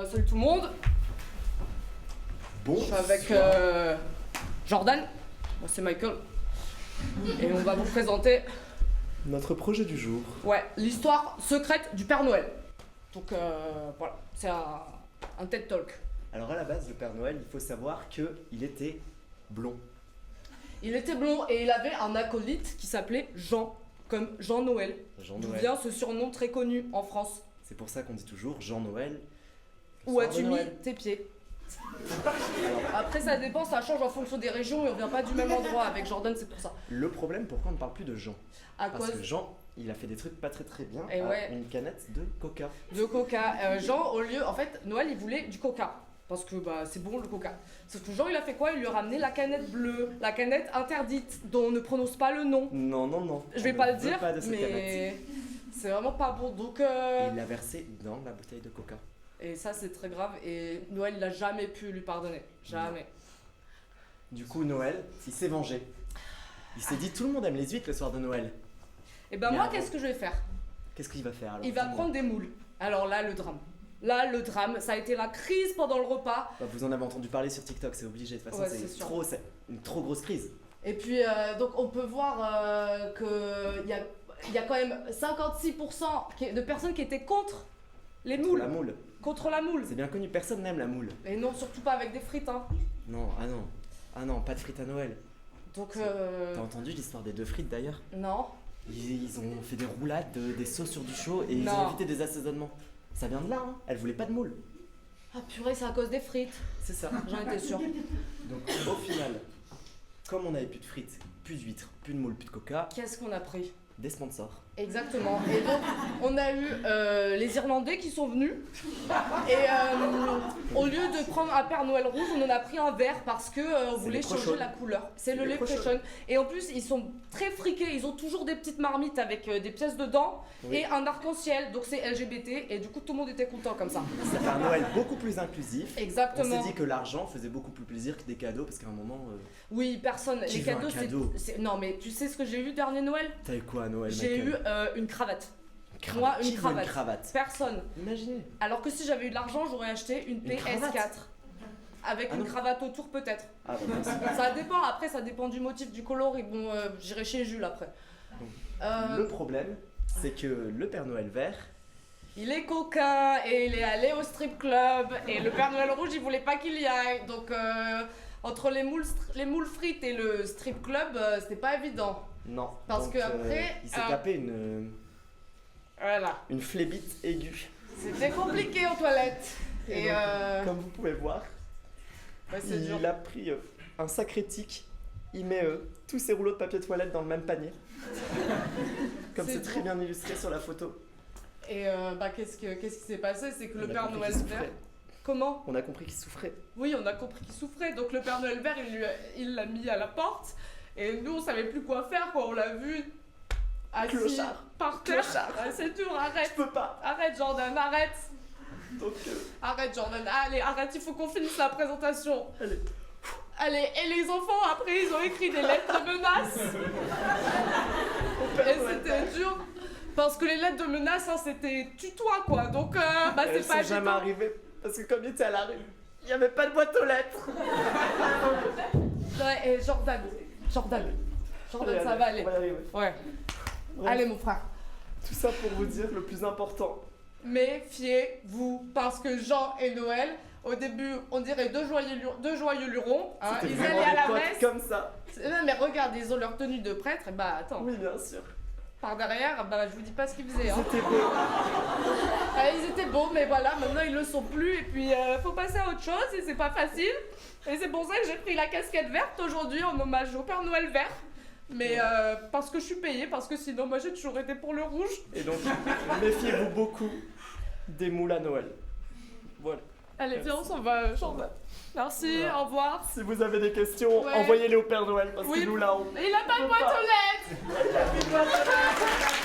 Salut tout le monde. Bon. Je suis avec Jordan. Moi c'est Michael. Et on va vous présenter Notre projet du jour. l'histoire secrète du Père Noël. Donc voilà, c'est un TED Talk. Alors à la base, le Père Noël, il faut savoir qu'il était blond. Il était blond et il avait un acolyte qui s'appelait Jean, comme Jean Noël. Jean D'où Noël. vient ce surnom très connu en France. C'est pour ça qu'on dit toujours Jean Noël. Où Soir de as-tu mis Noël. tes pieds? Après ça dépend, ça change en fonction des régions et on vient pas du même endroit avec Jordan, c'est pour ça. Le problème, pourquoi on ne parle plus de Jean? À Parce cause que Jean, il a fait des trucs pas très bien Et à ouais. une canette de coca. de coca. Jean, au lieu, en fait, Noël il voulait du coca. Parce que bah, c'est bon le coca. Sauf que Jean il a fait quoi? Il lui a ramené la canette bleue, la canette interdite, dont on ne prononce pas le nom. Non. Je vais on pas ne le veut dire, pas de cette canette. mais c'est vraiment pas bon. Donc, Et il l'a versé dans la bouteille de coca. et ça c'est très grave. Et Noël il a jamais pu lui pardonner. Jamais. Du coup, Noël, il s'est vengé. Il s'est dit, tout le monde aime les huîtres le soir de Noël. Et ben Mais moi avant- qu'est-ce que je vais faire? Qu'est-ce qu'il va faire alors? Il va Dis-moi. prendre des moules. Alors là le drame. Là le drame, ça a été la crise pendant le repas. Bah, vous en avez entendu parler sur TikTok, c'est obligé. De toute façon, Ouais, c'est sûr. c'est une trop grosse crise. Et puis donc on peut voir qu'il y a quand même 56% de personnes qui étaient contre les Pour moules. la moule. Contre la moule. C'est bien connu, personne n'aime la moule. Et non, surtout pas avec des frites. Hein. Non, ah non. Ah non, pas de frites à Noël. Donc T'as entendu l'histoire des 2 frites d'ailleurs? non. Ils ont fait des roulades, des sauces sur du chaud et ils Non. ont évité des assaisonnements. Ça vient de là, hein. Elle voulait pas de moule. Ah purée, c'est à cause des frites. C'est ça. J'en étais sûre. Donc au final, comme on avait plus de frites, plus d'huîtres, plus de moule, plus de coca, Qu'est-ce qu'on a pris? des sponsors. Exactement. Et donc, on a eu les Irlandais qui sont venus. Et au lieu de prendre un Père Noël rouge, on en a pris un vert parce que on voulait changer Leprechaun. la couleur. C'est le le Leprechaun. Et en plus, ils sont très friqués. Ils ont toujours des petites marmites avec des pièces dedans Oui. et un arc-en-ciel. Donc c'est LGBT. Et du coup, tout le monde était content comme ça. Ça fait un Noël beaucoup plus inclusif. On Exactement. s'est dit que l'argent faisait beaucoup plus plaisir que des cadeaux parce qu'à un moment, Oui, personne. Qui Les veut un cadeaux, cadeau non, mais tu sais ce que j'ai eu dernier Noël? t'as eu quoi à Noël? J'ai eu Michael? une cravate. Cravate. moi, une Qui veut cravate. une cravate. Personne. Imaginez. Alors que si j'avais eu de l'argent, j'aurais acheté une cravate PS4. Avec Ah une non. cravate autour peut-être. Ah bah merci. Ça dépend, après ça dépend du motif, du coloris. Bon, j'irai chez Jules après. Le problème, c'est que le Père Noël vert, Il est coquin et il est allé au strip club. Et le Père Noël rouge, il voulait pas qu'il y aille. Donc entre les moules frites et le strip club, c'était pas évident. non. Parce Donc, que après, il s'est tapé une Voilà. phlébite aiguë. C'était compliqué aux toilettes. Et donc, comme vous pouvez voir, ouais, c'est dur. il a pris un sacré tic. Il met tous ses rouleaux de papier toilette dans le même panier. Comme C'est c'est très bien illustré sur la photo. Et bah qu'est-ce qui s'est passé? C'est que On le a Père compris Noël qu'il vert. souffrait. Comment? On a compris qu'il souffrait. Oui, on a compris qu'il souffrait. Donc le Père Noël vert, il l'a mis à la porte. Et nous, on savait plus quoi faire, quoi. On l'a vu assis Clochard. par terre. Clochard. Ah, c'est dur, arrête. Je peux pas. Arrête, Jordan, arrête. Donc, Arrête, Jordan. Allez, arrête, il faut qu'on finisse la présentation. allez. Allez, et les enfants, après, ils ont écrit des lettres de menaces. Et c'était dur. Parce que les lettres de menaces, hein, c'était tutoie, quoi. Donc, bah, Elles c'est pas sont jamais évident. arrivées parce que comme il était à la rue, il n'y avait pas de boîte aux lettres. Ouais, et Jordan, Allez, ça va aller. on va y arriver. Ouais. Bref, Allez, mon frère. tout ça pour vous dire le plus important. Méfiez-vous, parce que Jean et Noël, au début, on dirait deux joyeux lurons. Hein, C'était ils vraiment allaient à des la potes messe. comme ça. Non, mais regarde, ils ont leur tenue de prêtre. Et bah, attends, Oui, bien sûr. par derrière, bah, je vous dis pas ce qu'ils faisaient. Hein. C'était beau. Ils étaient beaux, mais voilà, maintenant ils le sont plus. Et puis, faut passer à autre chose, et c'est pas facile. Et c'est pour ça que j'ai pris la casquette verte aujourd'hui en hommage au Père Noël vert. Mais parce que je suis payée, parce que sinon, moi j'ai toujours été pour le rouge. Et donc, méfiez-vous beaucoup des moules à Noël. Voilà. Allez, viens, on s'en va, Jordan. Merci, Voilà. au revoir. Si vous avez des questions, Ouais. envoyez-les au Père Noël parce Oui. que nous là, on... Il a pas de boîte aux lettres. Il a des boîtes aux lettres.